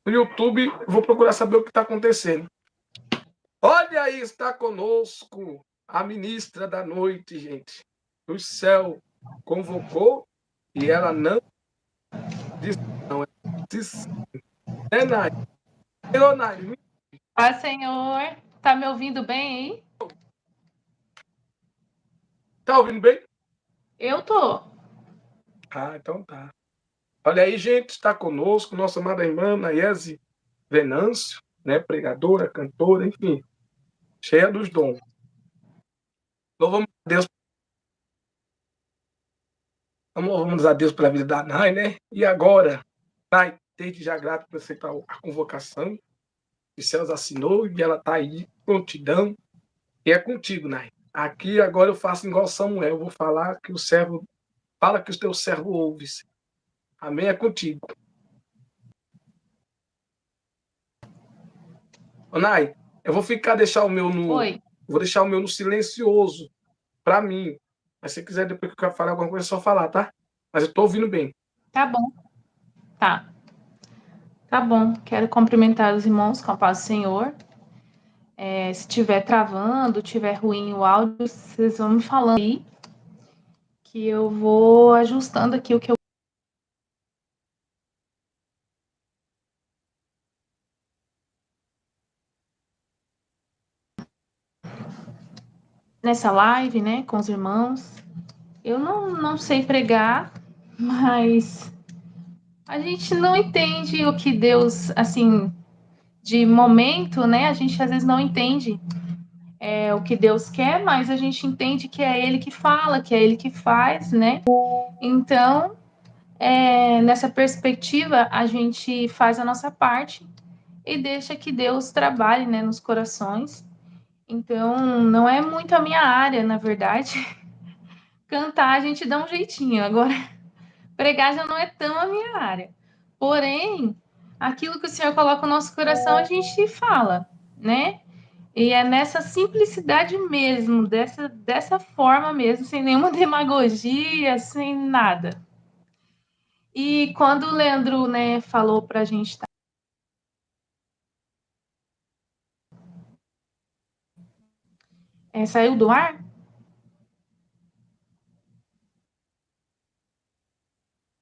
no YouTube, vou procurar saber o que está acontecendo. Olha aí, está conosco a ministra da noite, gente. O céu convocou e ela não disse não. Ela disse, né, Nai? Ô, Nai, Paz, Senhor. Tá me ouvindo bem aí? tá ouvindo bem? Eu tô. Ah, então tá. Olha aí, gente, está conosco nossa amada irmã Naiese Venâncio, né, pregadora, cantora, enfim, cheia dos dons. Louvamos a Deus. Louvamos a Deus pela vida da Nai, né? E agora, Nai, desde já grato por aceitar a convocação. Os céus assinou e ela está aí, prontidão. E é contigo, Nai. Aqui agora eu faço igual Samuel, eu vou falar que o servo, fala que o teu servo ouve. Amém, é contigo. Ô, Nai, eu vou Oi. vou deixar o meu no silencioso para mim. Mas se quiser depois que eu falar alguma coisa, é só falar, tá? Mas eu tô ouvindo bem. Tá bom. Tá. Tá bom. Quero cumprimentar os irmãos com a paz do Senhor. Se tiver travando, tiver ruim o áudio, vocês vão me falando aí, que eu vou ajustando aqui o que eu. Nessa live, né, com os irmãos. Eu não sei pregar, mas a gente não entende o que Deus, assim, de momento, né? A gente às vezes não entende o que Deus quer, mas a gente entende que é Ele que fala, que é Ele que faz, né? Então, nessa perspectiva, a gente faz a nossa parte e deixa que Deus trabalhe, né, nos corações. Então, não é muito a minha área, na verdade. Cantar a gente dá um jeitinho, agora pregar já não é tão a minha área. Porém, aquilo que o Senhor coloca no nosso coração, a gente fala, né? E é nessa simplicidade mesmo, dessa forma mesmo, sem nenhuma demagogia, sem nada. E quando o Leandro, né, falou para a gente. Saiu do ar?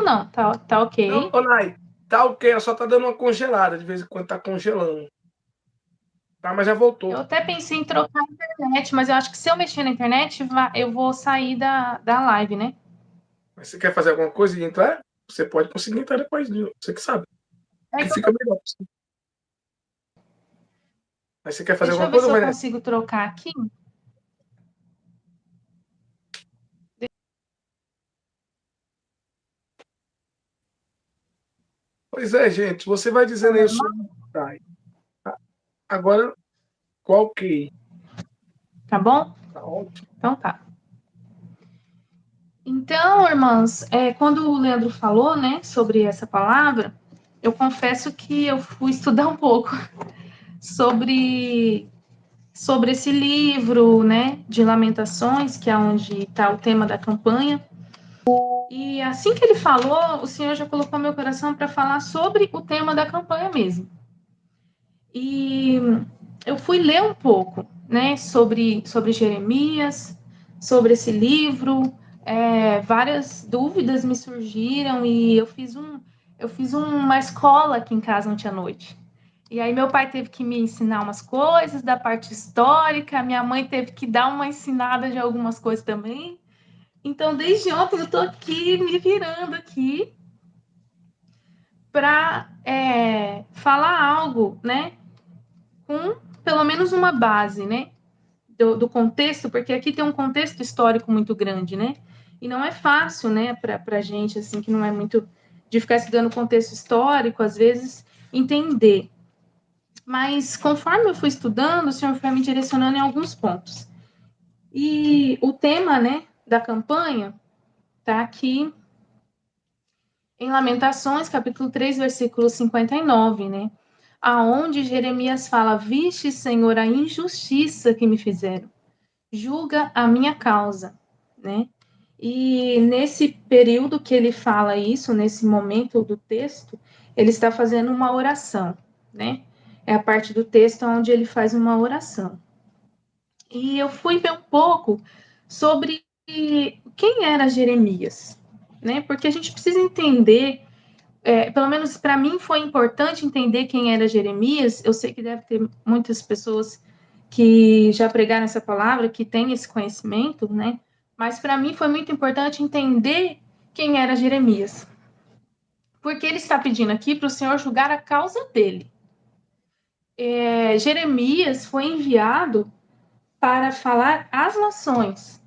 Não, tá Não, ok. ô, Nai, tá ok, ela só tá dando uma congelada, de vez em quando tá congelando. Tá, mas já voltou. Eu até pensei em trocar a internet, mas eu acho que se eu mexer na internet, eu vou sair da live, né? Mas você quer fazer alguma coisa e entrar? Você pode conseguir entrar depois, você que sabe. Que fica melhor. Mas você quer fazer Deixa alguma eu ver coisa se ou eu vai nessa? consigo trocar aqui. Pois é, gente, você vai Tá dizendo aí o seu. normal? Agora, qual que? Tá bom? Tá ótimo. Então tá. Então, irmãs, quando o Leandro falou, né, sobre essa palavra, eu confesso que eu fui estudar um pouco sobre esse livro, né, de Lamentações, que é onde está o tema da campanha. E assim que ele falou, o Senhor já colocou meu coração para falar sobre o tema da campanha mesmo. E eu fui ler um pouco, né, sobre Jeremias, sobre esse livro. Várias dúvidas me surgiram e eu fiz uma escola aqui em casa ontem à noite. E aí meu pai teve que me ensinar umas coisas da parte histórica, minha mãe teve que dar uma ensinada de algumas coisas também. Então, desde ontem eu estou aqui me virando aqui para falar algo, né, com pelo menos uma base, né, do contexto, porque aqui tem um contexto histórico muito grande, né, e não é fácil, né, para a gente, assim, que não é muito de ficar estudando contexto histórico, às vezes, entender. Mas, conforme eu fui estudando, o Senhor foi me direcionando em alguns pontos. E o tema, né, da campanha está aqui em Lamentações, capítulo 3, versículo 59, né? Aonde Jeremias fala: Viste, Senhor, a injustiça que me fizeram. Julga a minha causa, né? E nesse período que ele fala isso, nesse momento do texto, ele está fazendo uma oração, né? É a parte do texto onde ele faz uma oração. E eu fui ver um pouco sobre quem era Jeremias, né? Porque a gente precisa entender, pelo menos para mim foi importante entender quem era Jeremias. Eu sei que deve ter muitas pessoas que já pregaram essa palavra, que têm esse conhecimento, né? Mas para mim foi muito importante entender quem era Jeremias. Porque ele está pedindo aqui para o Senhor julgar a causa dele. Jeremias foi enviado para falar às nações,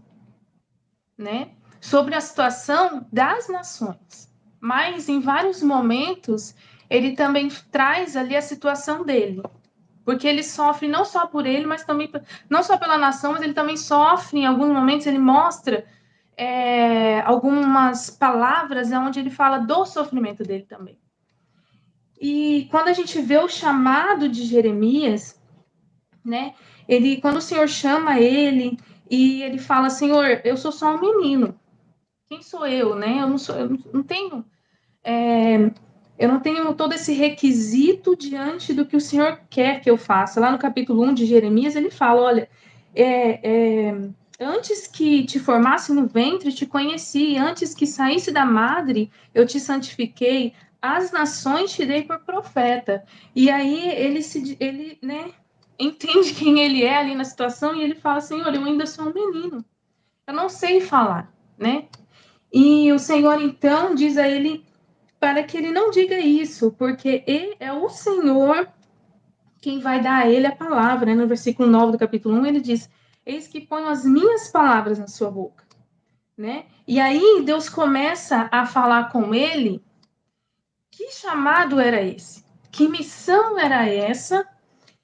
né? Sobre a situação das nações. Mas em vários momentos ele também traz ali a situação dele, porque ele sofre não só por ele, mas também não só pela nação, mas ele também sofre em alguns momentos. Ele mostra algumas palavras onde ele fala do sofrimento dele também. E quando a gente vê o chamado de Jeremias, né? Quando o Senhor chama ele e ele fala, Senhor, eu sou só um menino. Quem sou eu, né? Eu não tenho todo esse requisito diante do que o Senhor quer que eu faça. Lá no capítulo 1 de Jeremias, ele fala, olha, antes que te formasse no ventre, te conheci, antes que saísse da madre, eu te santifiquei, as nações te dei por profeta. E aí ele, né, entende quem ele é ali na situação e ele fala, Senhor, eu ainda sou um menino, eu não sei falar, né? E o Senhor, então, diz a ele para que ele não diga isso, porque é o Senhor quem vai dar a ele a palavra, né? No versículo 9 do capítulo 1, ele diz, eis que ponho as minhas palavras na sua boca, né? E aí Deus começa a falar com ele, que chamado era esse? Que missão era essa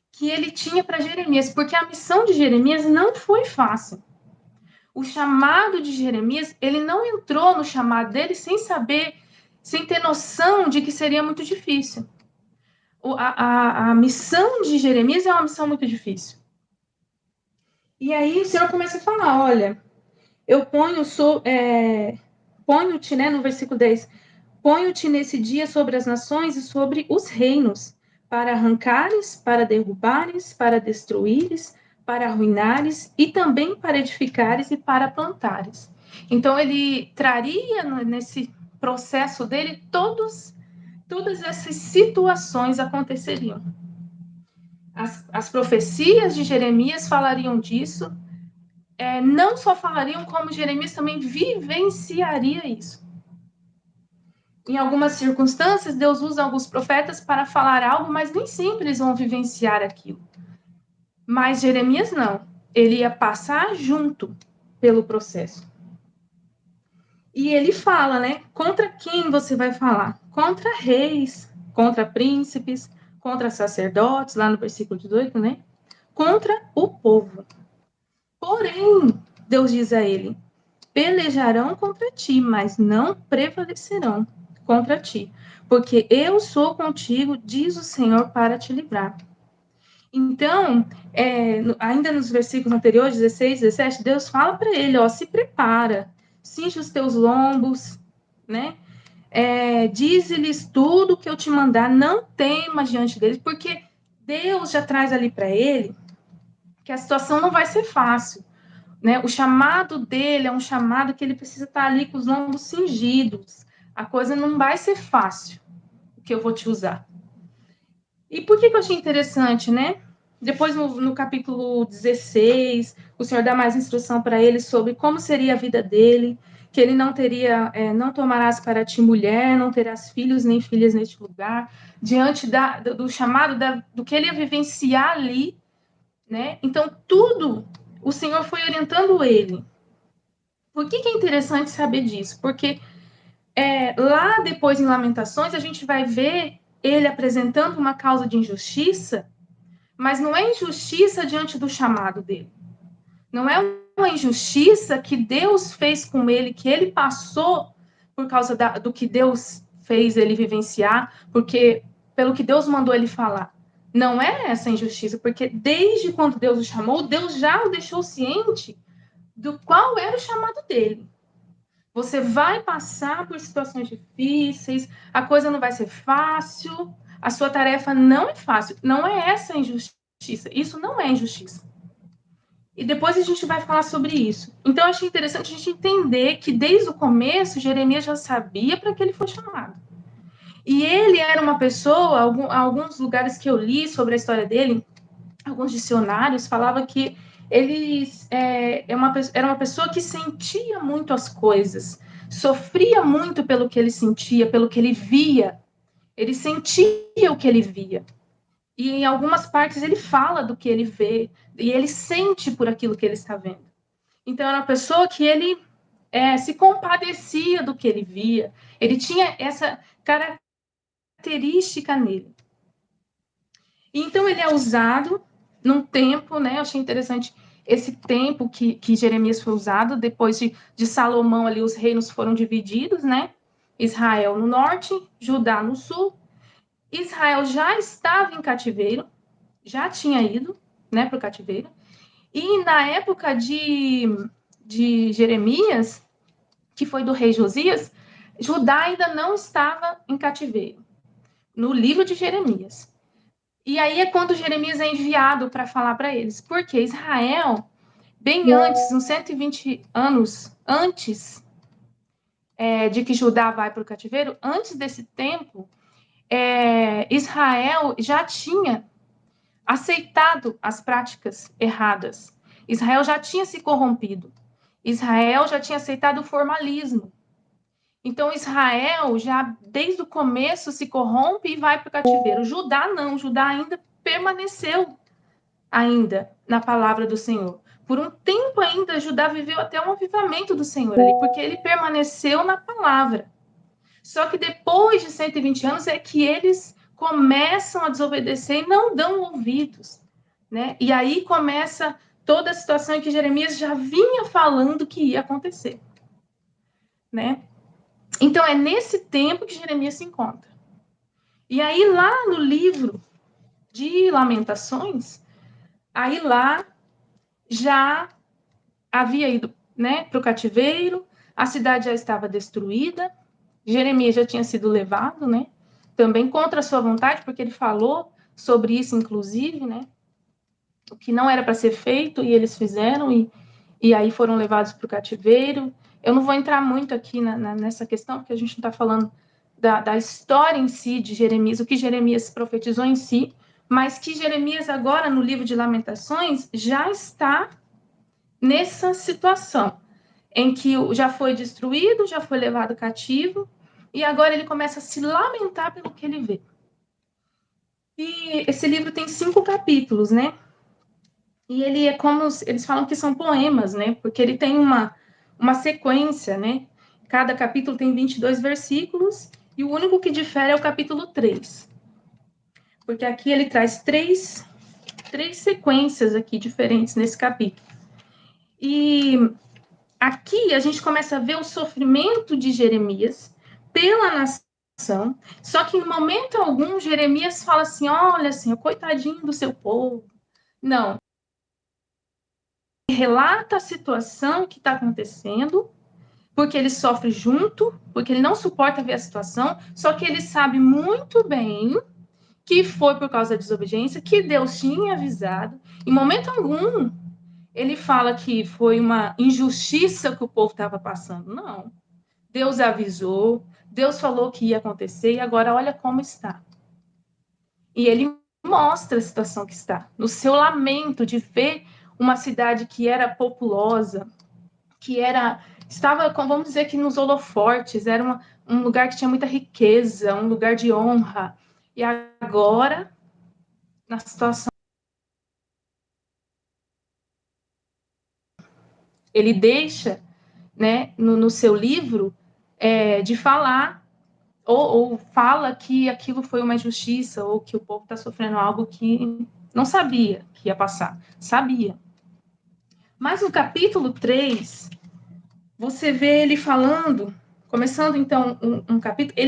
que ele tinha para Jeremias? Porque a missão de Jeremias não foi fácil. O chamado de Jeremias, ele não entrou no chamado dele sem saber, sem ter noção de que seria muito difícil. A missão de Jeremias é uma missão muito difícil. E aí o Senhor começa a falar, olha, eu ponho-te, né, no versículo 10, ponho-te nesse dia sobre as nações e sobre os reinos, para arrancares, para derrubares, para destruíres, para arruinares e também para edificares e para plantares. Então ele traria nesse processo dele todas essas situações aconteceriam. As profecias de Jeremias falariam disso, não só falariam, como Jeremias também vivenciaria isso. Em algumas circunstâncias, Deus usa alguns profetas para falar algo, mas nem sempre eles vão vivenciar aquilo. Mas Jeremias não. Ele ia passar junto pelo processo. E ele fala, né? Contra quem você vai falar? Contra reis, contra príncipes, contra sacerdotes, lá no versículo 18, né? Contra o povo. Porém, Deus diz a ele, pelejarão contra ti, mas não prevalecerão contra ti, porque eu sou contigo, diz o Senhor, para te livrar. Então, ainda nos versículos anteriores, 16, 17, Deus fala para ele, ó, se prepara, cinge os teus lombos, né? Dize-lhes tudo que eu te mandar, não temas diante deles, porque Deus já traz ali para ele que a situação não vai ser fácil. Né? O chamado dele é um chamado que ele precisa estar ali com os lombos cingidos. A coisa não vai ser fácil, o que eu vou te usar. E por que eu achei interessante, né? Depois, no capítulo 16, o Senhor dá mais instrução para ele sobre como seria a vida dele, que ele não teria, não tomarás para ti mulher, não terás filhos nem filhas neste lugar, diante do chamado, do que ele ia vivenciar ali, né? Então, tudo o Senhor foi orientando ele. Por que é interessante saber disso? Porque lá depois em Lamentações a gente vai ver ele apresentando uma causa de injustiça, mas não é injustiça diante do chamado dele. Não é uma injustiça que Deus fez com ele, que ele passou por causa do que Deus fez ele vivenciar, porque pelo que Deus mandou ele falar. Não é essa injustiça, porque desde quando Deus o chamou, Deus já o deixou ciente do qual era o chamado dele. Você vai passar por situações difíceis, a coisa não vai ser fácil, a sua tarefa não é fácil. Não é essa a injustiça. Isso não é injustiça. E depois a gente vai falar sobre isso. Então, eu achei interessante a gente entender que, desde o começo, Jeremias já sabia para que ele foi chamado. E ele era uma pessoa, alguns lugares que eu li sobre a história dele, alguns dicionários, falava que ele era uma pessoa que sentia muito as coisas, sofria muito pelo que ele sentia, pelo que ele via. Ele sentia o que ele via. E em algumas partes ele fala do que ele vê, e ele sente por aquilo que ele está vendo. Então, era uma pessoa que ele se compadecia do que ele via. Ele tinha essa característica nele. E, então, ele é usado num tempo, né? Eu achei interessante esse tempo que Jeremias foi usado. Depois de Salomão, ali, os reinos foram divididos, né? Israel no norte, Judá no sul. Israel já estava em cativeiro, já tinha ido, né, para o cativeiro. E na época de Jeremias, que foi do rei Josias, Judá ainda não estava em cativeiro, no livro de Jeremias. E aí é quando Jeremias é enviado para falar para eles, porque Israel, bem antes, uns 120 anos antes de que Judá vai para o cativeiro, antes desse tempo, Israel já tinha aceitado as práticas erradas. Israel já tinha se corrompido. Israel já tinha aceitado o formalismo. Então, Israel já, desde o começo, se corrompe e vai para o cativeiro. Judá não, Judá ainda permaneceu ainda na palavra do Senhor. Por um tempo ainda, Judá viveu até um avivamento do Senhor ali, porque ele permaneceu na palavra. Só que depois de 120 anos é que eles começam a desobedecer e não dão ouvidos, né? E aí começa toda a situação em que Jeremias já vinha falando que ia acontecer, né? Então, é nesse tempo que Jeremias se encontra. E aí, lá no livro de Lamentações, aí lá já havia ido, né, para o cativeiro, a cidade já estava destruída, Jeremias já tinha sido levado, né, também contra a sua vontade, porque ele falou sobre isso, inclusive, né, o que não era para ser feito, e eles fizeram, e aí foram levados para o cativeiro. Eu não vou entrar muito aqui nessa questão, porque a gente não está falando da história em si de Jeremias, o que Jeremias profetizou em si, mas que Jeremias agora, no livro de Lamentações, já está nessa situação, em que já foi destruído, já foi levado cativo, e agora ele começa a se lamentar pelo que ele vê. E esse livro tem 5 capítulos, né? E ele é como, eles falam que são poemas, né? Porque ele tem uma sequência, né? Cada capítulo tem 22 versículos, e o único que difere é o capítulo 3. Porque aqui ele traz três sequências aqui diferentes nesse capítulo. E aqui a gente começa a ver o sofrimento de Jeremias pela nação, só que em momento algum Jeremias fala assim, olha, Senhor, coitadinho do seu povo. Não. Ele relata a situação que está acontecendo, porque ele sofre junto, porque ele não suporta ver a situação, só que ele sabe muito bem que foi por causa da desobediência, que Deus tinha avisado. Em momento algum, ele fala que foi uma injustiça que o povo estava passando. Não. Deus avisou, Deus falou que ia acontecer, e agora olha como está. E ele mostra a situação que está, no seu lamento de ver uma cidade que era populosa, que estava, vamos dizer que nos holofortes, era um lugar que tinha muita riqueza, um lugar de honra. E agora, na situação, ele deixa, né, no seu livro, de falar, ou fala que aquilo foi uma injustiça, ou que o povo está sofrendo algo que não sabia que ia passar. Sabia. Mas no capítulo 3, você vê ele falando, começando então um capítulo,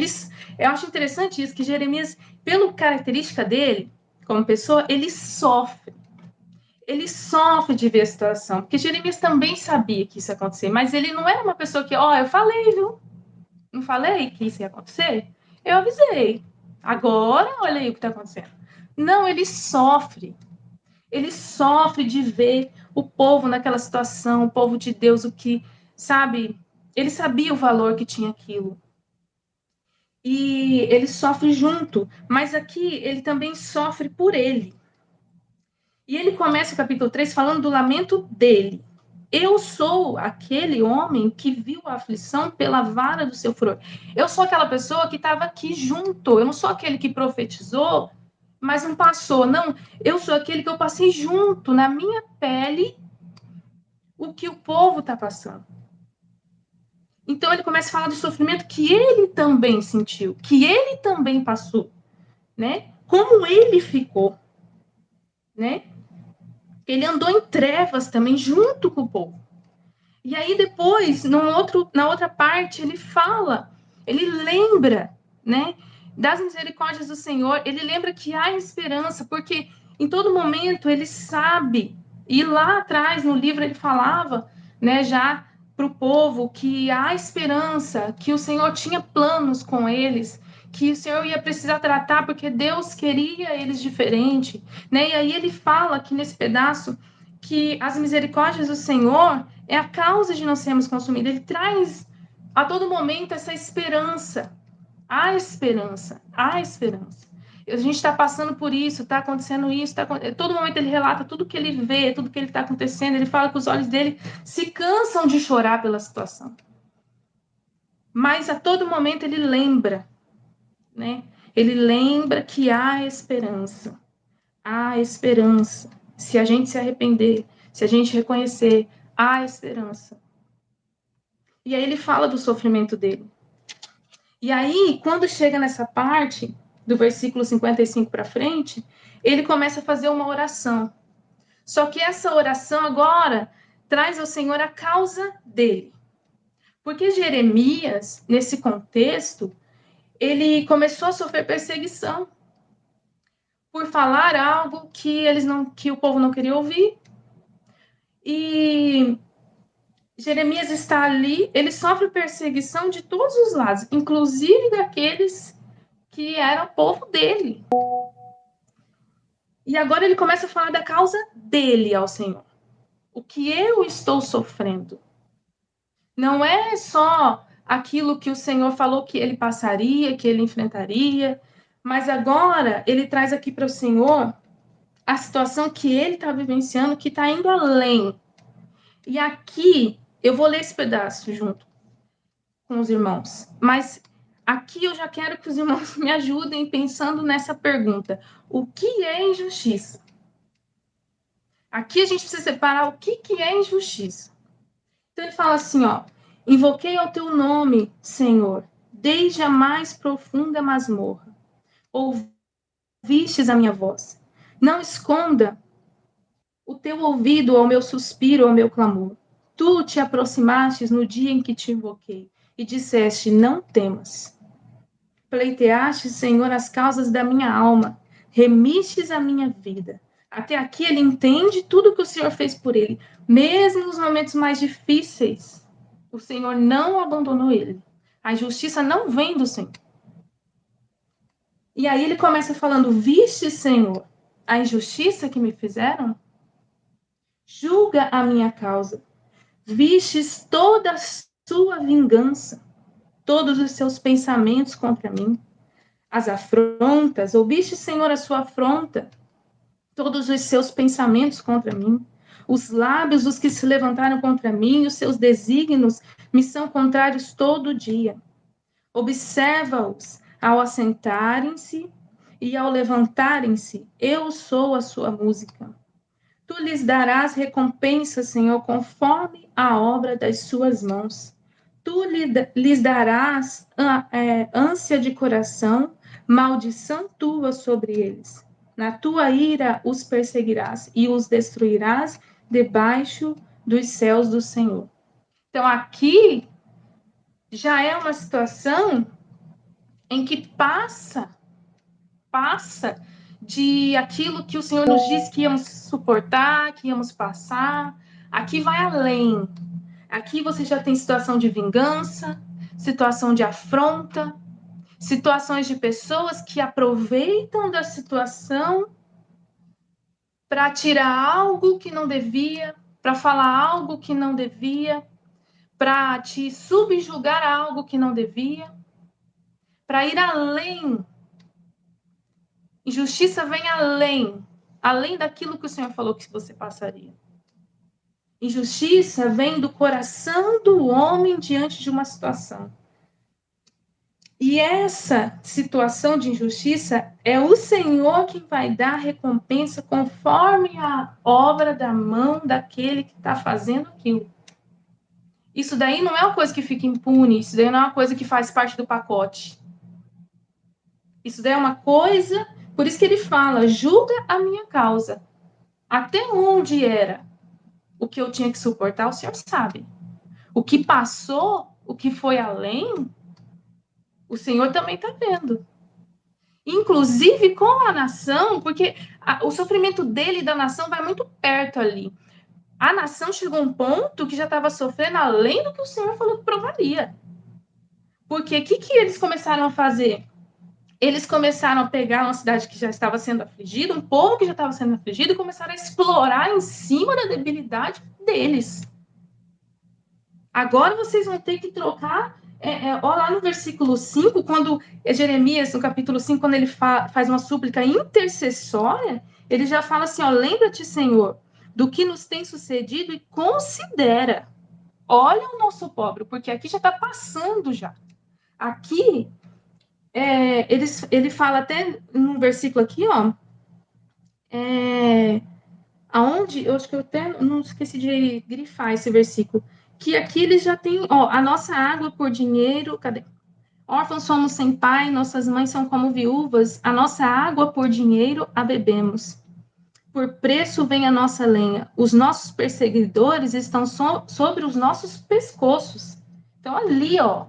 eu acho interessante isso, que Jeremias, pela característica dele, como pessoa, ele sofre. Ele sofre de ver a situação, porque Jeremias também sabia que isso ia acontecer, mas ele não era uma pessoa que, eu falei, viu? Não falei que isso ia acontecer? Eu avisei. Agora, olha aí o que está acontecendo. Não, ele sofre. Ele sofre de ver o povo naquela situação, o povo de Deus, o que, sabe? Ele sabia o valor que tinha aquilo. E ele sofre junto, mas aqui ele também sofre por ele. E ele começa o capítulo 3 falando do lamento dele. Eu sou aquele homem que viu a aflição pela vara do seu furor. Eu sou aquela pessoa que estava aqui junto. Eu não sou aquele que profetizou, mas não passou. Não, eu sou aquele que eu passei junto, na minha pele, o que o povo está passando. Então ele começa a falar do sofrimento que ele também sentiu, que ele também passou, né? Como ele ficou, né? Ele andou em trevas também junto com o povo. E aí depois, na outra parte, ele fala, ele lembra, né, das misericórdias do Senhor, ele lembra que há esperança, porque em todo momento ele sabe, e lá atrás no livro ele falava, né, já para o povo que há esperança, que o Senhor tinha planos com eles, que o Senhor ia precisar tratar, porque Deus queria eles diferente, né? E aí ele fala aqui nesse pedaço que as misericórdias do Senhor é a causa de não sermos consumidos. Ele traz a todo momento essa esperança. Há esperança, há esperança. A gente está passando por isso, está acontecendo isso, todo momento ele relata tudo que ele vê, tudo que ele está acontecendo. Ele fala que os olhos dele se cansam de chorar pela situação. Mas a todo momento ele lembra, né? Ele lembra que há esperança. Há esperança. Se a gente se arrepender, se a gente reconhecer, há esperança. E aí ele fala do sofrimento dele. E aí, quando chega nessa parte, do versículo 55 para frente, ele começa a fazer uma oração. Só que essa oração agora traz ao Senhor a causa dele. Porque Jeremias, nesse contexto, ele começou a sofrer perseguição por falar algo que o povo não queria ouvir. E Jeremias está ali, ele sofre perseguição de todos os lados, inclusive daqueles que eram povo dele. E agora ele começa a falar da causa dele ao Senhor. O que eu estou sofrendo. Não é só aquilo que o Senhor falou que ele passaria, que ele enfrentaria, mas agora ele traz aqui para o Senhor a situação que ele está vivenciando, que está indo além. E aqui, eu vou ler esse pedaço junto com os irmãos, mas aqui eu já quero que os irmãos me ajudem pensando nessa pergunta. O que é injustiça? Aqui a gente precisa separar o que é injustiça. Então ele fala assim, invoquei ao teu nome, Senhor, desde a mais profunda masmorra. Ouvistes a minha voz. Não esconda o teu ouvido ao meu suspiro, ao meu clamor. Tu te aproximastes no dia em que te invoquei e disseste, não temas. Pleiteaste, Senhor, as causas da minha alma, remistes a minha vida. Até aqui ele entende tudo que o Senhor fez por ele. Mesmo nos momentos mais difíceis, o Senhor não abandonou ele. A injustiça não vem do Senhor. E aí ele começa falando, viste, Senhor, a injustiça que me fizeram? Julga a minha causa. Vistes toda a sua vingança, todos os seus pensamentos contra mim. As afrontas, ouviste, Senhor, a sua afronta, todos os seus pensamentos contra mim. Os lábios dos que se levantaram contra mim, os seus desígnios me são contrários todo dia. Observa-os ao assentarem-se e ao levantarem-se, eu sou a sua música. Tu lhes darás recompensa, Senhor, conforme a obra das suas mãos. Tu lhes darás ânsia de coração, maldição tua sobre eles. Na tua ira os perseguirás e os destruirás debaixo dos céus do Senhor. Então, aqui já é uma situação em que passa de aquilo que o Senhor nos disse que íamos suportar, que íamos passar. Aqui vai além. Aqui você já tem situação de vingança, situação de afronta, situações de pessoas que aproveitam da situação para tirar algo que não devia, para falar algo que não devia, para te subjugar a algo que não devia, para ir além. Injustiça vem além daquilo que o Senhor falou que você passaria. Injustiça vem do coração do homem diante de uma situação. E essa situação de injustiça é o Senhor quem vai dar a recompensa conforme a obra da mão daquele que está fazendo aquilo. Isso daí não é uma coisa que fica impune, isso daí não é uma coisa que faz parte do pacote. Isso daí é uma coisa, por isso que ele fala, julga a minha causa. Até onde era o que eu tinha que suportar, o Senhor sabe. O que passou, o que foi além, o Senhor também está vendo. Inclusive com a nação, porque o sofrimento dele e da nação vai muito perto ali. A nação chegou a um ponto que já estava sofrendo além do que o Senhor falou que provaria. Porque o que eles começaram a fazer? Eles começaram a pegar uma cidade que já estava sendo afligida, um povo que já estava sendo afligido, e começaram a explorar em cima da debilidade deles. Agora vocês vão ter que trocar. Olha lá no versículo 5, quando Jeremias, no capítulo 5, quando ele faz uma súplica intercessória, ele já fala assim: ó, lembra-te, Senhor, do que nos tem sucedido e considera. Olha o nosso pobre, porque aqui já está passando já. Aqui, ele fala até num versículo aqui, ó, aonde, eu acho que eu até não esqueci de grifar esse versículo, que aqui eles já têm, ó, a nossa água por dinheiro, cadê? Órfãos somos sem pai, nossas mães são como viúvas, a nossa água por dinheiro a bebemos. Por preço vem a nossa lenha, os nossos perseguidores estão sobre os nossos pescoços. Então ali, ó,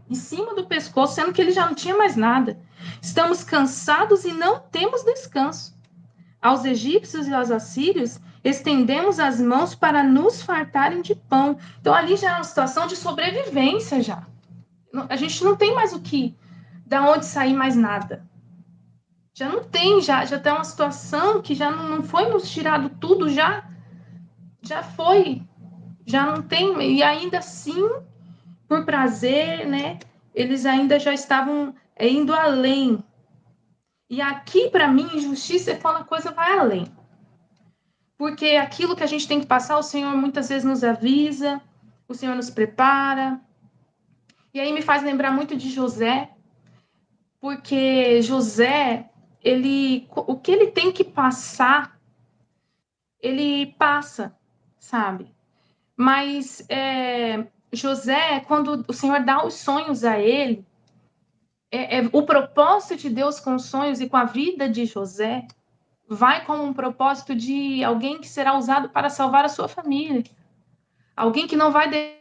em cima do pescoço, sendo que ele já não tinha mais nada. Estamos cansados e não temos descanso. Aos egípcios e aos assírios, estendemos as mãos para nos fartarem de pão. Então, ali já é uma situação de sobrevivência já. A gente não tem mais da onde sair mais nada. Já não tem, já tem uma situação que já não foi nos tirado tudo, já foi, já não tem, e ainda assim, por prazer, né, eles ainda já estavam indo além. E aqui, para mim, injustiça é quando a coisa vai além. Porque aquilo que a gente tem que passar, o Senhor muitas vezes nos avisa, o Senhor nos prepara. E aí me faz lembrar muito de José, porque José, o que ele tem que passar, ele passa, sabe? Mas José, quando o Senhor dá os sonhos a ele, o propósito de Deus com os sonhos e com a vida de José vai como um propósito de alguém que será usado para salvar a sua família. Alguém que não vai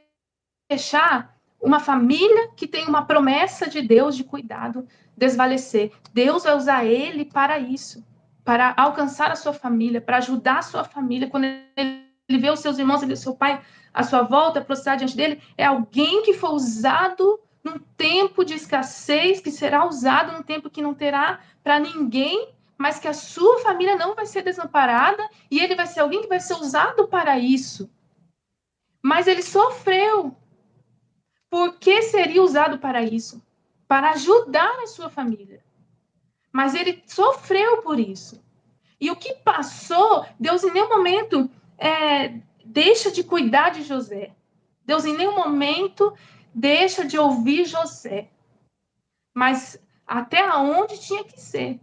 deixar uma família que tem uma promessa de Deus de cuidado desvalecer. Deus vai usar ele para isso, para alcançar a sua família, para ajudar a sua família. Quando ele vê os seus irmãos, ele vê o seu pai à sua volta, prostrar diante dele, é alguém que foi usado num tempo de escassez, que será usado num tempo que não terá para ninguém, mas que a sua família não vai ser desamparada e ele vai ser alguém que vai ser usado para isso. Mas ele sofreu. Por que seria usado para isso? Para ajudar a sua família. Mas ele sofreu por isso. E o que passou, Deus em nenhum momento deixa de cuidar de José. Deus em nenhum momento deixa de ouvir José. Mas até onde tinha que ser.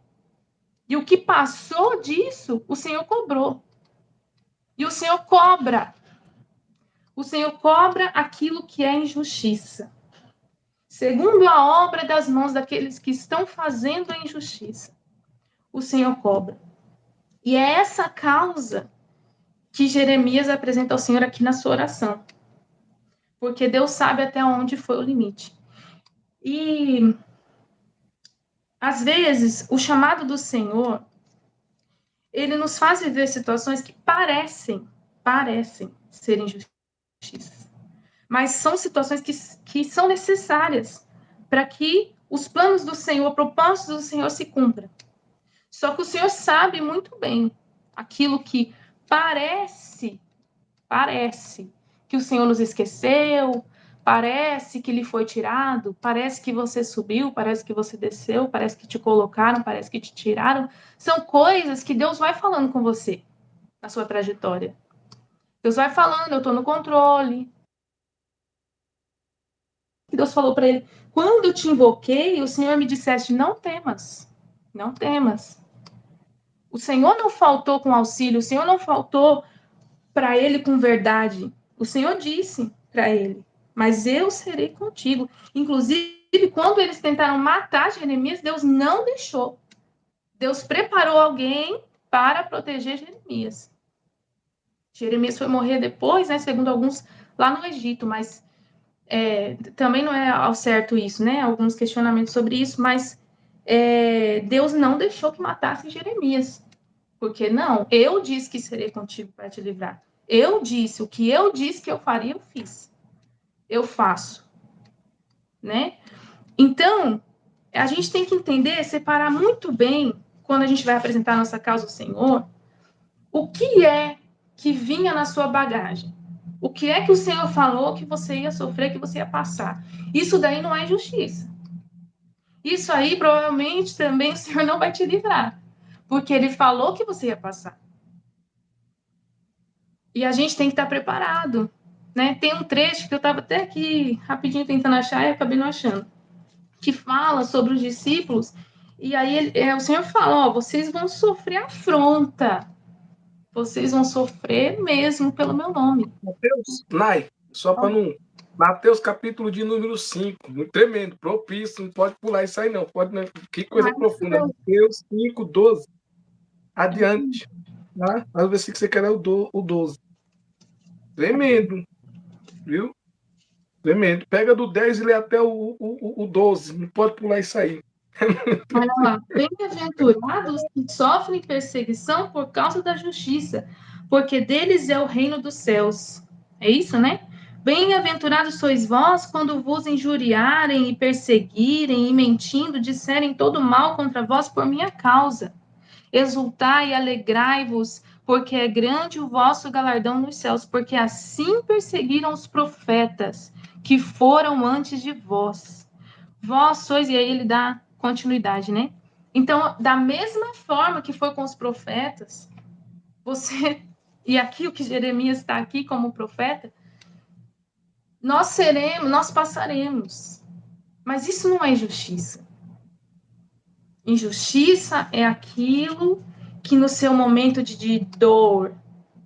E o que passou disso, o Senhor cobrou. E o Senhor cobra. O Senhor cobra aquilo que é injustiça. Segundo a obra das mãos daqueles que estão fazendo a injustiça, o Senhor cobra. E é essa causa que Jeremias apresenta ao Senhor aqui na sua oração. Porque Deus sabe até onde foi o limite. E, às vezes, o chamado do Senhor ele nos faz viver situações que parecem ser injustiças. Mas são situações que são necessárias para que os planos do Senhor, propósitos do Senhor se cumpram. Só que o Senhor sabe muito bem aquilo que parece que o Senhor nos esqueceu, parece que lhe foi tirado, parece que você subiu, parece que você desceu, parece que te colocaram, parece que te tiraram. São coisas que Deus vai falando com você na sua trajetória. Deus vai falando, eu estou no controle. Deus falou para ele, quando eu te invoquei, o Senhor me disseste, não temas, não temas. O Senhor não faltou com auxílio, o Senhor não faltou para ele com verdade. O Senhor disse para ele, mas eu serei contigo. Inclusive, quando eles tentaram matar Jeremias, Deus não deixou. Deus preparou alguém para proteger Jeremias. Jeremias foi morrer depois, né, segundo alguns, lá no Egito, mas também não é ao certo isso, né? Alguns questionamentos sobre isso, mas Deus não deixou que matasse Jeremias. Porque não, eu disse que serei contigo para te livrar. Eu disse, o que eu disse que eu faria, eu fiz. Eu faço. Né? Então, a gente tem que entender, separar muito bem, quando a gente vai apresentar a nossa causa ao Senhor, o que é que vinha na sua bagagem. O que é que o Senhor falou que você ia sofrer, que você ia passar. Isso daí não é injustiça. Isso aí, provavelmente, também o Senhor não vai te livrar. Porque Ele falou que você ia passar. E a gente tem que estar preparado. Né? Tem um trecho que eu estava até aqui rapidinho tentando achar e acabei não achando, que fala sobre os discípulos, e aí o Senhor fala, vocês vão sofrer afronta, vocês vão sofrer mesmo pelo meu nome. Mateus, Nai, só para não... Mateus capítulo de número 5, muito tremendo, propício, não pode pular isso aí não, pode não, que coisa profunda. Mateus 5, 12, adiante, tá? Mas o versículo que você quer é o 12. Tremendo, viu? Tremendo. Pega do 10 e lê até o 12. Não pode pular isso aí. Olha lá. Bem-aventurados que sofrem perseguição por causa da justiça, porque deles é o reino dos céus. É isso, né? Bem-aventurados sois vós quando vos injuriarem e perseguirem e mentindo disserem todo mal contra vós por minha causa. Exultai e alegrai-vos, porque é grande o vosso galardão nos céus, porque assim perseguiram os profetas que foram antes de vós. Vós sois, e aí ele dá continuidade, né? Então, da mesma forma que foi com os profetas, você, e aqui o que Jeremias está aqui como profeta, nós passaremos. Mas isso não é injustiça. Injustiça é aquilo que no seu momento de dor,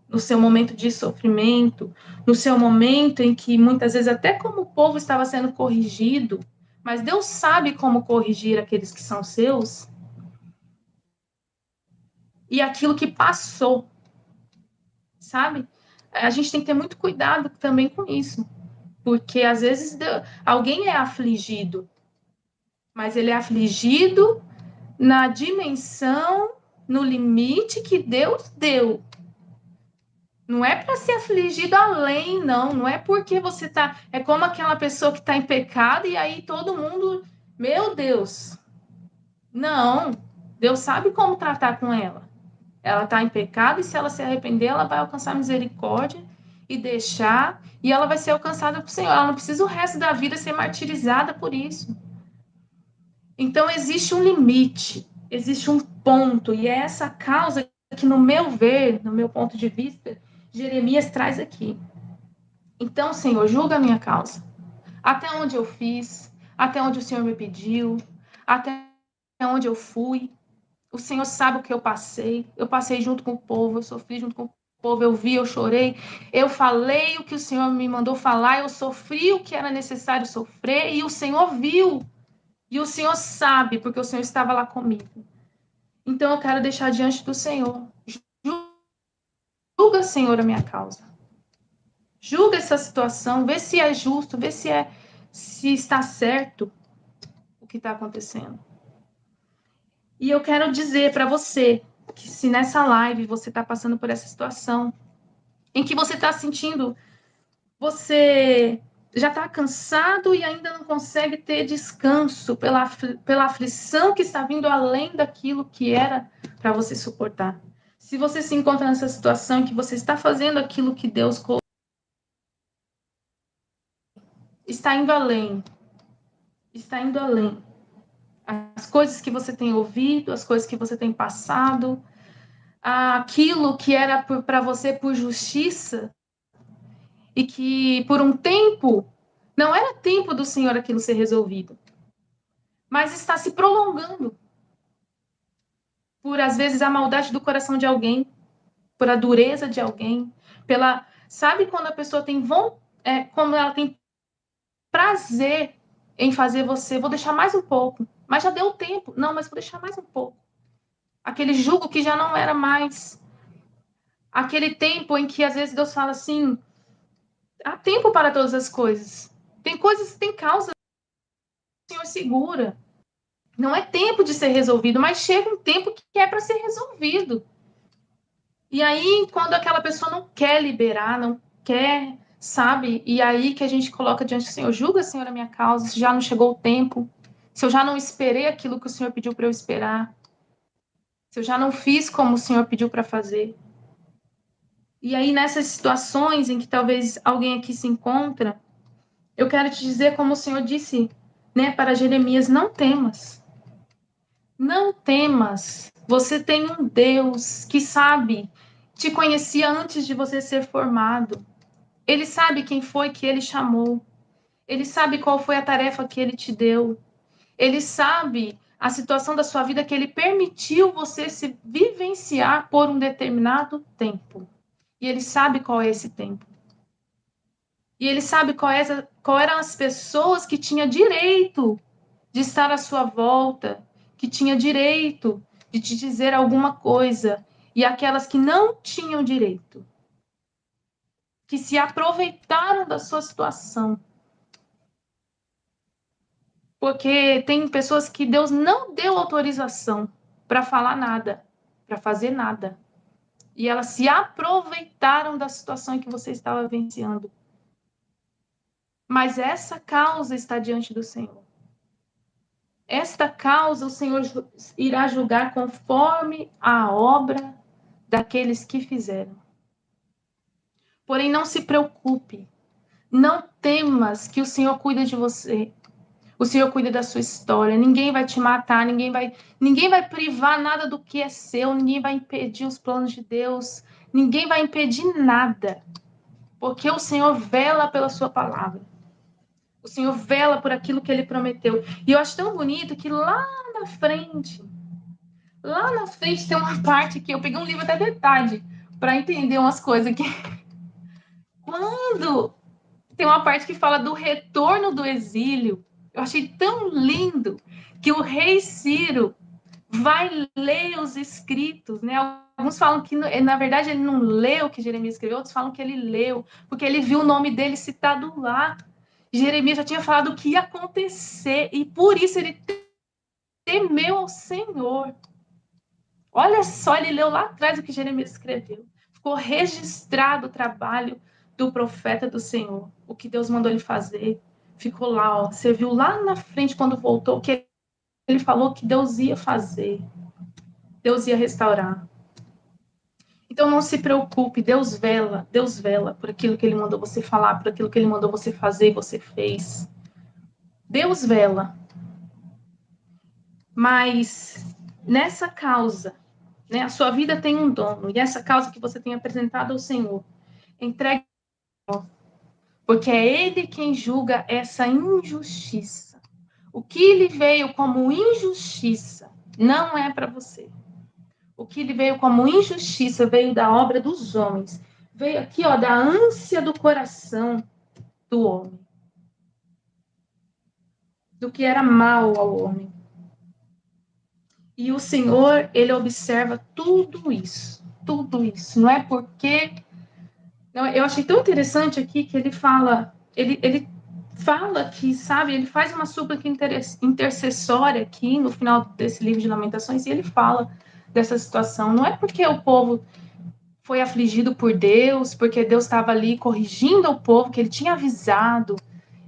no seu momento de sofrimento, no seu momento em que muitas vezes até como o povo estava sendo corrigido, mas Deus sabe como corrigir aqueles que são seus, e aquilo que passou, sabe? A gente tem que ter muito cuidado também com isso, porque às vezes alguém é afligido, mas ele é afligido na dimensão, no limite que Deus deu. Não é para ser afligido além, não. Não é porque você tá. É como aquela pessoa que está em pecado e aí todo mundo. Meu Deus. Não. Deus sabe como tratar com ela. Ela está em pecado e se ela se arrepender, ela vai alcançar misericórdia e deixar. E ela vai ser alcançada por Senhor. Ela não precisa o resto da vida ser martirizada por isso. Então, existe um limite, existe um ponto. E é essa causa que, no meu ver, no meu ponto de vista, Jeremias traz aqui. Então, Senhor, julga a minha causa. Até onde eu fiz, até onde o Senhor me pediu, até onde eu fui. O Senhor sabe o que eu passei. Eu passei junto com o povo, eu sofri junto com o povo, eu vi, eu chorei. Eu falei o que o Senhor me mandou falar, eu sofri o que era necessário sofrer e o Senhor viu. E o Senhor sabe, porque o Senhor estava lá comigo. Então, eu quero deixar diante do Senhor. Julga, Senhor, a minha causa. Julga essa situação, vê se é justo, vê se está certo o que está acontecendo. E eu quero dizer para você que se nessa live você está passando por essa situação, em que você está sentindo, você já está cansado e ainda não consegue ter descanso pela aflição que está vindo além daquilo que era para você suportar. Se você se encontra nessa situação em que você está fazendo aquilo que Deus está indo além, está indo além. As coisas que você tem ouvido, as coisas que você tem passado, aquilo que era para você por justiça e que por um tempo não era tempo do Senhor aquilo ser resolvido, mas está se prolongando por às vezes a maldade do coração de alguém, por a dureza de alguém, sabe quando a pessoa tem quando ela tem prazer em fazer você, vou deixar mais um pouco, mas já deu tempo, não, mas vou deixar mais um pouco. Aquele jugo que já não era mais. Aquele tempo em que às vezes Deus fala assim, há tempo para todas as coisas. Tem coisas, tem causas que o Senhor segura. Não é tempo de ser resolvido, mas chega um tempo que é para ser resolvido. E aí, quando aquela pessoa não quer liberar, não quer, sabe? E aí que a gente coloca diante do Senhor, julga, Senhor, a minha causa, se já não chegou o tempo, se eu já não esperei aquilo que o Senhor pediu para eu esperar, se eu já não fiz como o Senhor pediu para fazer. E aí, nessas situações em que talvez alguém aqui se encontra, eu quero te dizer, como o Senhor disse, né, para Jeremias, não temas. Não temas. Você tem um Deus que sabe, te conhecia antes de você ser formado. Ele sabe quem foi que ele chamou. Ele sabe qual foi a tarefa que ele te deu. Ele sabe a situação da sua vida que ele permitiu você se vivenciar por um determinado tempo. E ele sabe qual é esse tempo. E ele sabe qual eram as pessoas que tinham direito de estar à sua volta, que tinha direito de te dizer alguma coisa, e aquelas que não tinham direito, que se aproveitaram da sua situação. Porque tem pessoas que Deus não deu autorização para falar nada, para fazer nada. E elas se aproveitaram da situação em que você estava vivenciando. Mas essa causa está diante do Senhor. Esta causa o Senhor irá julgar conforme a obra daqueles que fizeram. Porém, não se preocupe. Não temas que o Senhor cuida de você. O Senhor cuida da sua história. Ninguém vai te matar, ninguém vai privar nada do que é seu, ninguém vai impedir os planos de Deus, ninguém vai impedir nada. Porque o Senhor vela pela sua palavra. O Senhor vela por aquilo que ele prometeu. E eu acho tão bonito que lá na frente tem uma parte que eu peguei um livro até detalhe para entender umas coisas que quando tem uma parte que fala do retorno do exílio, eu achei tão lindo que o rei Ciro vai ler os escritos, né? Alguns falam que, na verdade, ele não leu o que Jeremias escreveu, outros falam que ele leu, porque ele viu o nome dele citado lá. Jeremias já tinha falado o que ia acontecer, e por isso ele temeu ao Senhor. Olha só, ele leu lá atrás o que Jeremias escreveu. Ficou registrado o trabalho do profeta do Senhor, o que Deus mandou ele fazer. Ficou lá, ó. Você viu lá na frente, quando voltou, que ele falou que Deus ia fazer. Deus ia restaurar. Então não se preocupe, Deus vela por aquilo que ele mandou você falar, por aquilo que ele mandou você fazer e você fez. Deus vela. Mas nessa causa, né, a sua vida tem um dono, e essa causa que você tem apresentado ao Senhor, entregue, porque é Ele quem julga essa injustiça. O que lhe veio como injustiça não é para você. O que lhe veio como injustiça veio da obra dos homens. Veio aqui, ó, da ânsia do coração do homem. Do que era mal ao homem. E o Senhor, ele observa tudo isso. Tudo isso. Não é porque... Não, eu achei tão interessante aqui que ele fala... Ele fala que, sabe, ele faz uma súplica intercessória aqui no final desse livro de Lamentações, e ele fala dessa situação. Não é porque o povo foi afligido por Deus, porque Deus estava ali corrigindo o povo, que ele tinha avisado,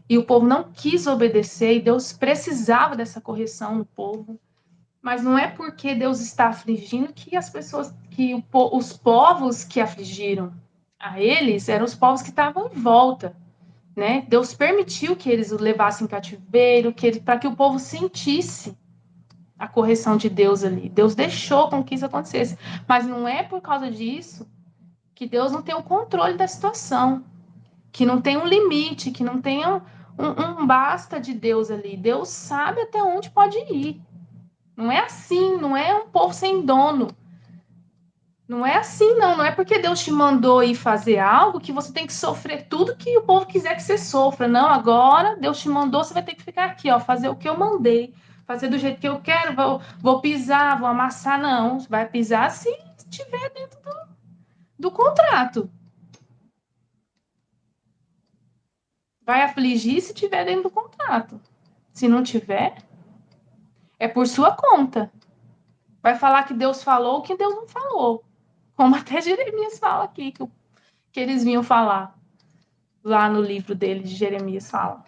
e o povo não quis obedecer, e Deus precisava dessa correção no povo. Mas não é porque Deus está afligindo que as pessoas, que os povos que afligiram a eles eram os povos que estavam em volta, né? Deus permitiu que eles o levassem em cativeiro, para que o povo sentisse a correção de Deus ali. Deus deixou com que isso acontecesse. Mas não é por causa disso que Deus não tem o controle da situação, que não tem um limite, que não tenha um basta de Deus ali. Deus sabe até onde pode ir. Não é assim, não é um povo sem dono. Não é assim, não. Não é porque Deus te mandou ir fazer algo que você tem que sofrer tudo que o povo quiser que você sofra. Não, agora Deus te mandou, você vai ter que ficar aqui, ó, fazer o que eu mandei, fazer do jeito que eu quero, vou pisar, vou amassar. Não, vai pisar se estiver dentro do contrato. Vai afligir se estiver dentro do contrato. Se não tiver, é por sua conta. Vai falar que Deus falou o que Deus não falou. Como até Jeremias fala aqui, que eles vinham falar. Lá no livro dele, de Jeremias, fala.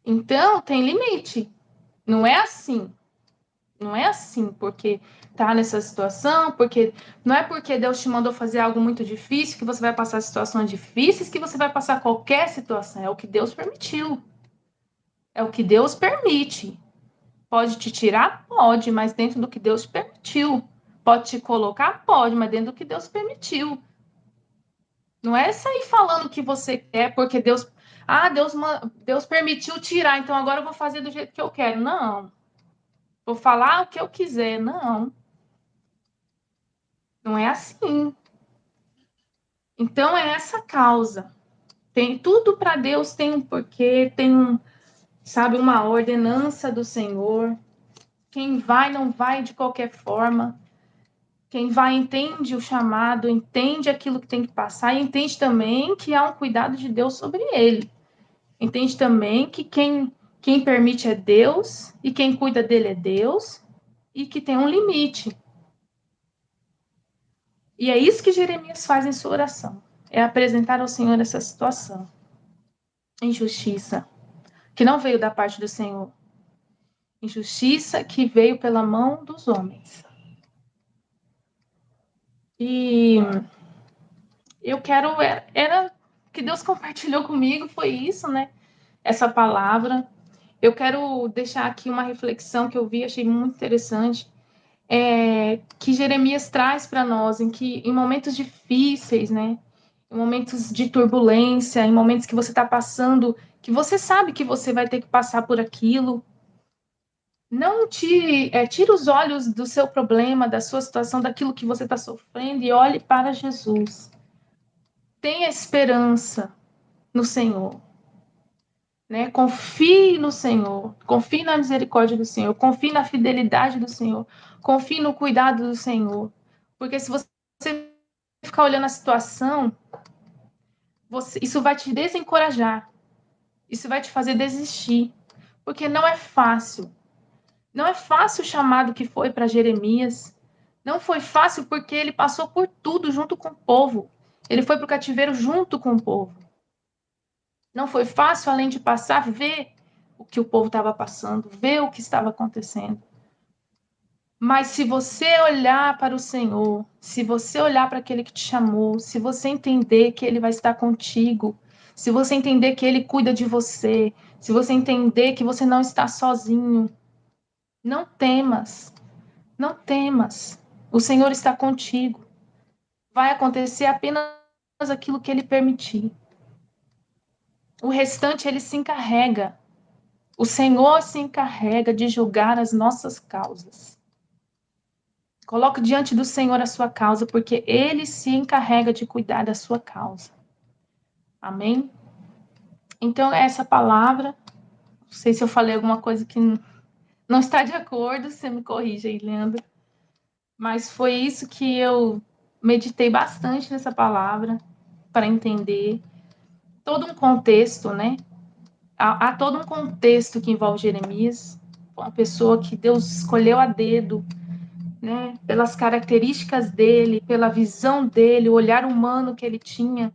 Então, tem limite. Não é assim. Não é assim porque tá nessa situação, porque não é porque Deus te mandou fazer algo muito difícil que você vai passar situações difíceis, que você vai passar qualquer situação. É o que Deus permitiu. É o que Deus permite. Pode te tirar? Pode, mas dentro do que Deus permitiu. Pode te colocar? Pode, mas dentro do que Deus permitiu. Não é sair falando o que você quer, porque Deus. Ah, Deus permitiu tirar, então agora eu vou fazer do jeito que eu quero. Não. Vou falar o que eu quiser. Não. Não é assim. Então é essa causa. Tem tudo para Deus, tem um porquê, sabe, uma ordenança do Senhor. Quem vai, não vai de qualquer forma. Quem vai entende o chamado, entende aquilo que tem que passar e entende também que há um cuidado de Deus sobre ele. Entende também que quem permite é Deus e quem cuida dele é Deus e que tem um limite. E é isso que Jeremias faz em sua oração. É apresentar ao Senhor essa situação. Injustiça, que não veio da parte do Senhor. Injustiça que veio pela mão dos homens. E eu quero, era que Deus compartilhou comigo, foi isso, né? Essa palavra. Eu quero deixar aqui uma reflexão que eu vi, achei muito interessante, que Jeremias traz para nós, em momentos difíceis, né? Em momentos de turbulência, em momentos que você está passando, que você sabe que você vai ter que passar por aquilo, não tire os olhos do seu problema, da sua situação, daquilo que você está sofrendo e olhe para Jesus. Tenha esperança no Senhor. Né? Confie no Senhor, confie na misericórdia do Senhor, confie na fidelidade do Senhor, confie no cuidado do Senhor. Porque se você ficar olhando a situação, isso vai te desencorajar, isso vai te fazer desistir, porque não é fácil. Não é fácil o chamado que foi para Jeremias. Não foi fácil porque ele passou por tudo junto com o povo. Ele foi para o cativeiro junto com o povo. Não foi fácil, além de passar, ver o que o povo estava passando, ver o que estava acontecendo. Mas se você olhar para o Senhor, se você olhar para aquele que te chamou, se você entender que ele vai estar contigo, se você entender que ele cuida de você, se você entender que você não está sozinho, não temas, não temas. O Senhor está contigo. Vai acontecer apenas aquilo que ele permitir. O restante ele se encarrega. O Senhor se encarrega de julgar as nossas causas. Coloque diante do Senhor a sua causa, porque Ele se encarrega de cuidar da sua causa. Amém? Então, essa palavra, não sei se eu falei alguma coisa que não está de acordo, você me corrige aí, Leandro. Mas foi isso que eu meditei bastante nessa palavra, para entender todo um contexto, né? Há todo um contexto que envolve Jeremias, uma pessoa que Deus escolheu a dedo, né? Pelas características dele, pela visão dele, o olhar humano que ele tinha.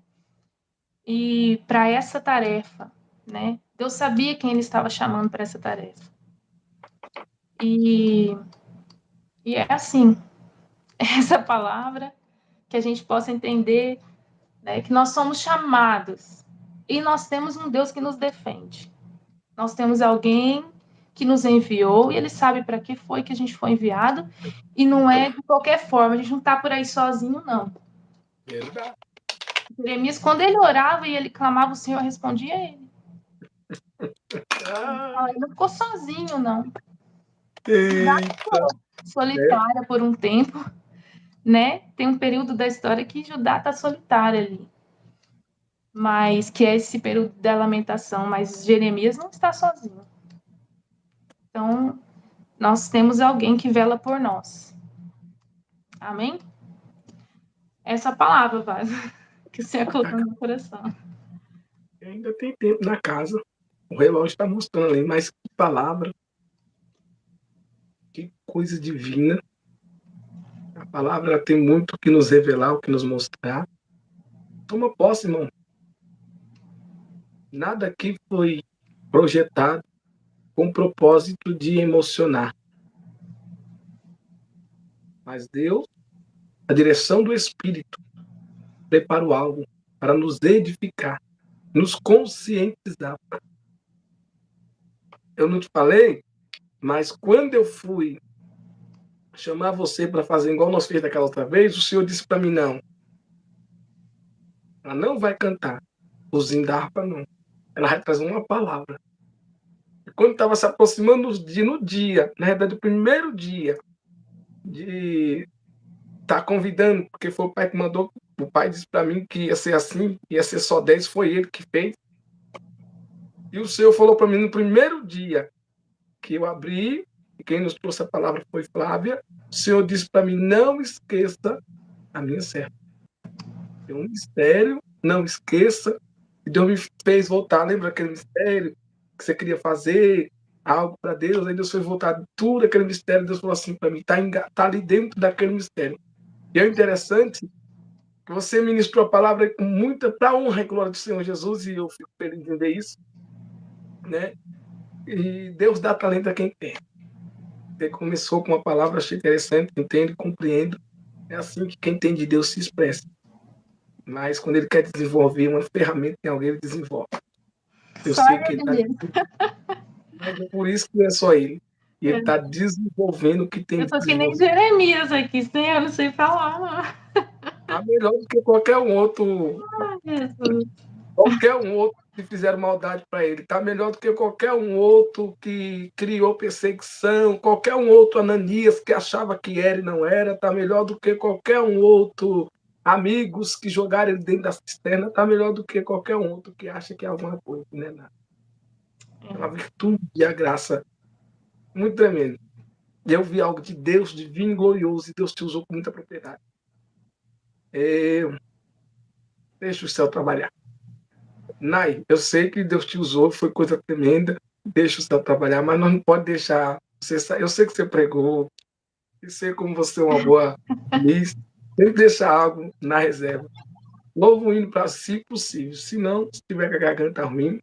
E para essa tarefa, né? Deus sabia quem ele estava chamando para essa tarefa. E é assim, essa palavra, que a gente possa entender, né, que nós somos chamados e nós temos um Deus que nos defende. Nós temos alguém que nos enviou e ele sabe para que foi que a gente foi enviado e não é de qualquer forma, a gente não está por aí sozinho, não. Verdade. Jeremias, quando ele orava e ele clamava, o Senhor respondia a ele. Ele não ficou sozinho, não. Eita. Solitária por um tempo, né? Tem um período da história que Judá está solitária ali. Mas que é esse período da lamentação, mas Jeremias não está sozinho. Então, nós temos alguém que vela por nós. Amém? Essa palavra, Vaz, que o Senhor colocou no meu coração. Ainda tem tempo na casa. O relógio está mostrando ali, mas que palavra. Que coisa divina. A palavra tem muito o que nos revelar, o que nos mostrar. Toma posse, irmão. Nada aqui foi projetado com o propósito de emocionar. Mas Deus, a direção do Espírito, preparou algo para nos edificar, nos conscientizar. Eu não te falei, mas quando eu fui chamar você para fazer igual nós fez daquela outra vez, o Senhor disse para mim, não. Ela não vai cantar usinho da harpa, não. Ela vai trazer uma palavra. E quando estava se aproximando no dia, na verdade, o primeiro dia de estar convidando, porque foi o pai que mandou, o pai disse para mim que ia ser assim, ia ser só 10, foi ele que fez. E o Senhor falou para mim no primeiro dia que eu abri, e quem nos trouxe a palavra foi Flávia, o Senhor disse para mim, não esqueça a minha serva. Tem um mistério, não esqueça. E Deus me fez voltar, lembra aquele mistério que você queria fazer, algo para Deus, aí Deus foi voltar tudo aquele mistério, Deus falou assim para mim, tá ali dentro daquele mistério. E é interessante que você ministrou a palavra com muita, para a honra e glória do Senhor Jesus, e eu fico feliz em ver isso, né? E Deus dá talento a quem tem. Você começou com uma palavra, achei interessante, entendo, compreendo. É assim que quem tem de Deus se expressa. Mas quando ele quer desenvolver uma ferramenta em alguém, ele desenvolve. Eu Só sei que ele ele está. mesmo. Mas é por isso que não é só ele. E ele está desenvolvendo o que tem Eu de tô que nem desenvolver. Jeremias aqui, Senhor, eu não sei falar, não. Tá melhor do que qualquer um outro. Ai, Jesus. Qualquer um outro que fizeram maldade para ele. Está melhor do que qualquer um outro que criou perseguição, qualquer um outro Ananias que achava que era e não era. Está melhor do que qualquer um outro amigos que jogaram ele dentro da cisterna. Está melhor do que qualquer um outro que acha que é alguma coisa, não é nada. É uma virtude e a graça muito tremenda. E eu vi algo de Deus divino e glorioso, e Deus te usou com muita propriedade. Deixa o céu trabalhar. Nai, eu sei que Deus te usou, foi coisa tremenda, deixa o céu trabalhar, mas nós não pode deixar. Eu sei que você pregou, eu sei como você é uma boa miss, tem que deixar algo na reserva. Louvo o hino para si possível, se não, se tiver com a garganta ruim,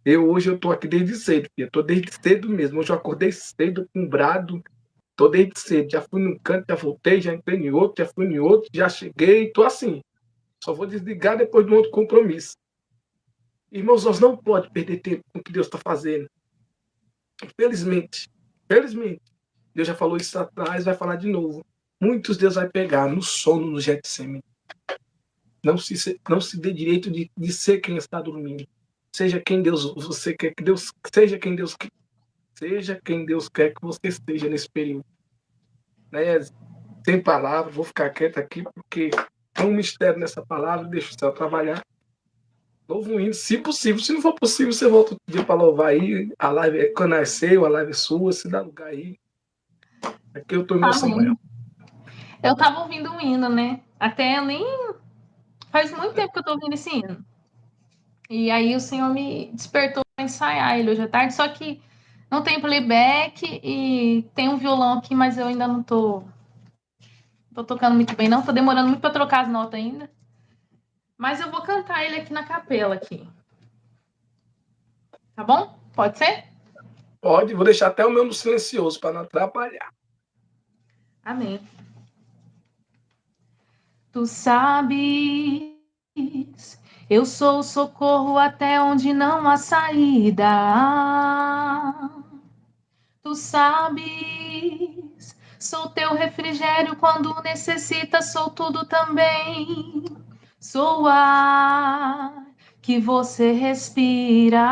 hoje eu estou aqui desde cedo, eu estou desde cedo mesmo, hoje eu acordei cedo, com brado, tô desde cedo, já fui num canto, já voltei, já entrei em outro, já fui em outro, já cheguei, tô assim. Só vou desligar depois de um outro compromisso. Irmãos, nós não podemos perder tempo com o que Deus está fazendo. Infelizmente, Deus já falou isso atrás, vai falar de novo. Muitos Deus vai pegar no sono no Getsemane. Não se dê direito de ser quem está dormindo. Seja quem Deus você quer que Deus seja quem Deus quer que você esteja nesse período. Né? Sem palavras, vou ficar quieto aqui, porque é um mistério nessa palavra, deixa o céu trabalhar. Louvo um hino, se possível. Se não for possível, você volta outro dia para louvar aí. A live, quando é seu, a live é sua, se dá lugar aí. Aqui eu estou em meu Samuel. Eu tava ouvindo um hino, né? Até eu nem. Faz muito tempo que eu tô ouvindo esse hino. E aí o Senhor me despertou para ensaiar ele hoje à tarde, só que não tem playback e tem um violão aqui, mas eu ainda não tô tô tocando muito bem, não. Tô demorando muito para trocar as notas ainda. Mas eu vou cantar ele aqui na capela aqui. Tá bom? Pode ser? Pode, vou deixar até o meu no silencioso para não atrapalhar. Amém. Tu sabes, eu sou o socorro até onde não há saída. Tu sabes, sou teu refrigério quando necessitas, sou tudo também. Sou o ar que você respira.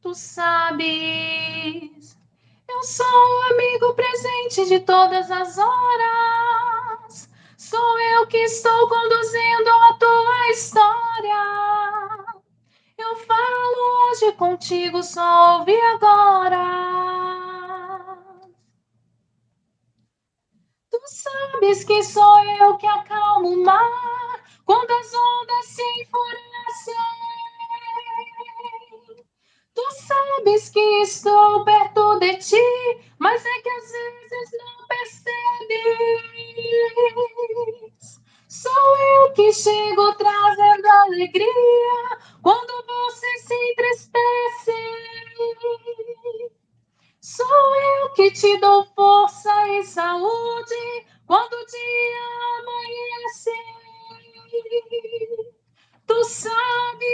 Tu sabes, eu sou o amigo presente de todas as horas. Sou eu que estou conduzindo a tua história. Eu falo hoje contigo, só ouve agora. Tu sabes que sou eu que acalmo o mar quando as ondas se enfurecem. Tu sabes que estou perto de ti, mas é que às vezes não percebes. Sou eu que chego trazendo alegria quando você se entristece. Sou eu que te dou força e saúde quando o dia amanhece. Tu sabes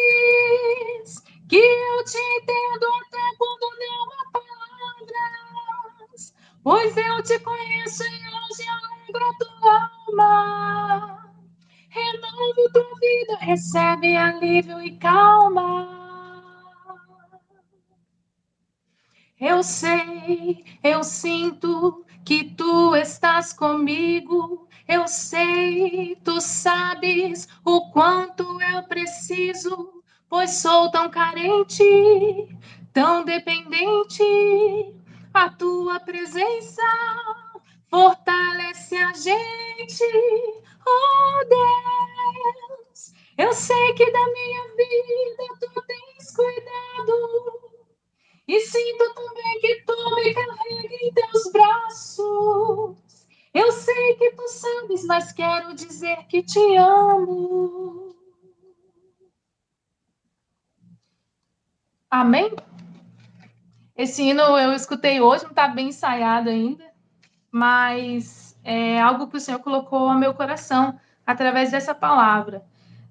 que eu te entendo até quando não há palavras, pois eu te conheço e hoje alegro a tua alma. Renovo tua vida, recebe alívio e calma. Eu sei, eu sinto que tu estás comigo. Eu sei, tu sabes o quanto eu preciso, pois sou tão carente, tão dependente. A tua presença fortalece a gente. Oh Deus, eu sei que da minha vida tu tens cuidado. E sinto também que tu me carrega em teus braços. Eu sei que tu sabes, mas quero dizer que te amo. Amém? Esse hino eu escutei hoje, não está bem ensaiado ainda, mas é algo que o Senhor colocou ao meu coração através dessa palavra.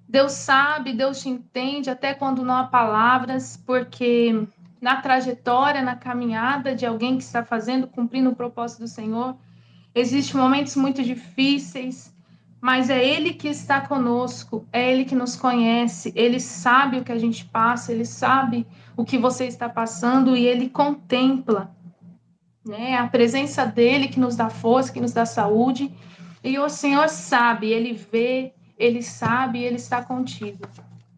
Deus sabe, Deus te entende até quando não há palavras, porque na trajetória, na caminhada de alguém que está fazendo, cumprindo o propósito do Senhor, existem momentos muito difíceis, mas é Ele que está conosco, é Ele que nos conhece, Ele sabe o que a gente passa, Ele sabe o que você está passando e Ele contempla, né? A presença dEle que nos dá força, que nos dá saúde, e o Senhor sabe, Ele vê, Ele sabe, Ele está contigo.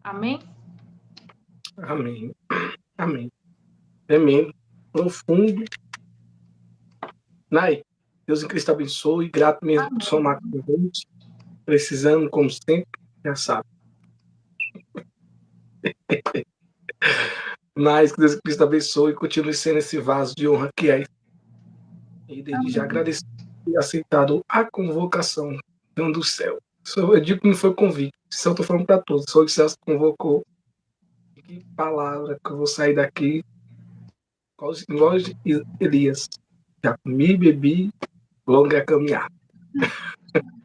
Amém? Amém. Amém. Tremendo. Profundo. Nai, Deus em Cristo abençoe. Grato mesmo por somar com a gente. Precisando, como sempre, já sabe. Mas que Deus em Cristo abençoe e continue sendo esse vaso de honra que é. E desde já agradecer por ter aceitado a convocação do céu. Eu digo que não foi convite. Isso eu estou falando para todos. Só o céu se convocou. Que palavra que eu vou sair daqui. Igual Elias. Já comi, bebi, longa é a caminhada.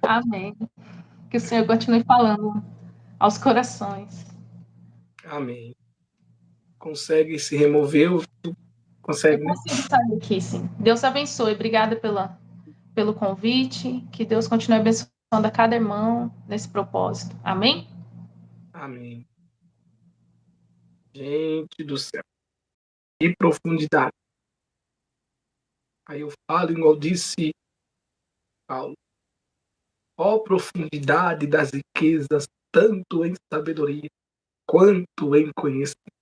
Amém. Que o Senhor continue falando aos corações. Amém. Consegue se remover? Eu Consegue, né? consigo sair aqui, sim. Deus abençoe. Obrigada pelo convite. Que Deus continue abençoando a cada irmão nesse propósito. Amém? Amém. Gente do céu. Que profundidade. Aí eu falo, igual disse Paulo. Ó profundidade das riquezas, tanto em sabedoria quanto em conhecimento.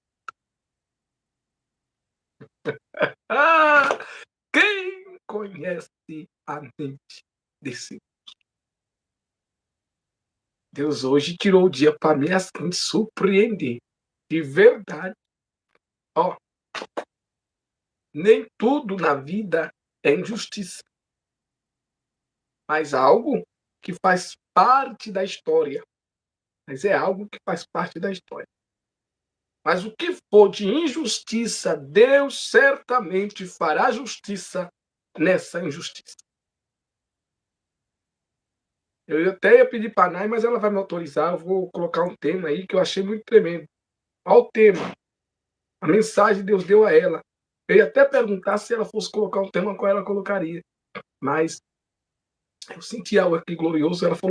Ah, quem conhece a mente desse Deus hoje tirou o dia para me assim surpreender. De verdade. Ó, nem tudo na vida é injustiça. mas algo que faz parte da história. Mas é algo que faz parte da história. Mas o que for de injustiça, Deus certamente fará justiça nessa injustiça. Eu até ia pedir para a Nai, mas ela vai me autorizar. Eu vou colocar um tema aí que eu achei muito tremendo. Olha o tema. A mensagem Deus deu a ela. Eu ia até perguntar se ela fosse colocar um tema, qual ela colocaria. Mas eu senti algo aqui glorioso. Ela falou